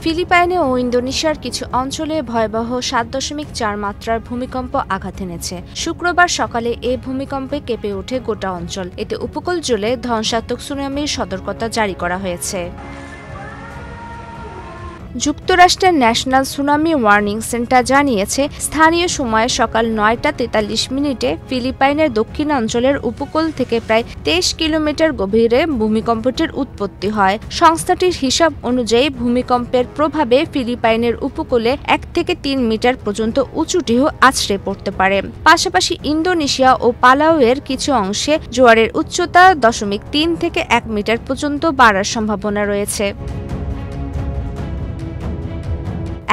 ফিলিপাইনে ও ইন্দোনেশিয়ার কিছু অঞ্চলে ভয়াবহ ৭.৪ মাত্রার ভূমিকম্প আঘাত এনেছে। শুক্রবার সকালে এই ভূমিকম্পে কেঁপে ওঠে গোটা অঞ্চল। এতে উপকূল জুড়ে ধ্বংসাত্মক সুনামির সতর্কতা জারি করা হয়েছে। যুক্তরাষ্ট্রের ন্যাশনাল সুনামি ওয়ার্নিং সেন্টার জানিয়েছে, স্থানীয় সময়ে সকাল ৯টা ৪৩ ফিলিপাইনের দক্ষিণাঞ্চলের উপকূল থেকে প্রায় ২৩ কিলোমিটার গভীরে ভূমিকম্পটির উৎপত্তি হয়। সংস্থাটির হিসাব অনুযায়ী ভূমিকম্পের প্রভাবে ফিলিপাইনের উপকূলে ১ থেকে ৩ মিটার পর্যন্ত উঁচু ঢেউ আছড়ে পড়তে পারে। পাশাপাশি ইন্দোনেশিয়া ও পালাউয়ের কিছু অংশে জোয়ারের উচ্চতা ০.৩ থেকে ১ মিটার পর্যন্ত বাড়ার সম্ভাবনা রয়েছে।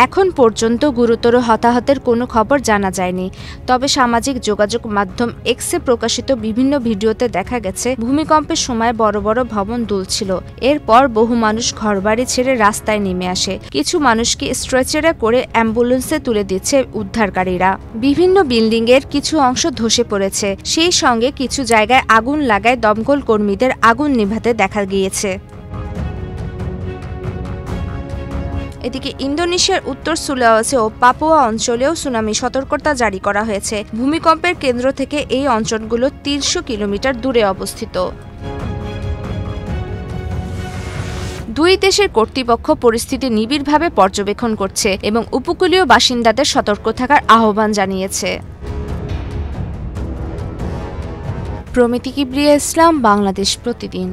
এখন পর্যন্ত গুরুতর হতাহতের কোনো খবর জানা যায়নি। তবে সামাজিক যোগাযোগ মাধ্যম এক্সে প্রকাশিত বিভিন্ন ভিডিওতে দেখা গেছে, ভূমিকম্পের সময় বড় বড় ভবন দুলছিল। এরপর বহু মানুষ ঘরবাড়ি ছেড়ে রাস্তায় নেমে আসে। কিছু মানুষকে স্ট্রেচারে করে অ্যাম্বুলেন্সে তুলে দিচ্ছে উদ্ধারকারীরা। বিভিন্ন বিল্ডিংয়ের কিছু অংশ ধসে পড়েছে। সেই সঙ্গে কিছু জায়গায় আগুন লাগায় দমকল কর্মীদের আগুন নেভাতে দেখা গিয়েছে। এদিকে ইন্দোনেশিয়ার উত্তর সুলাওয়েসি ও পাপুয়া অঞ্চলেও সুনামি সতর্কতা জারি করা হয়েছে। ভূমিকম্পের কেন্দ্র থেকে এই অঞ্চলগুলো ৩০০ কিলোমিটার দূরে অবস্থিত। দুই দেশের কর্তৃপক্ষ পরিস্থিতি নিবিড়ভাবে পর্যবেক্ষণ করছে এবং উপকূলীয় বাসিন্দাদের সতর্ক থাকার আহ্বান জানিয়েছে। প্রমিতি কিবরিয়া ইসলাম, বাংলাদেশ প্রতিদিন।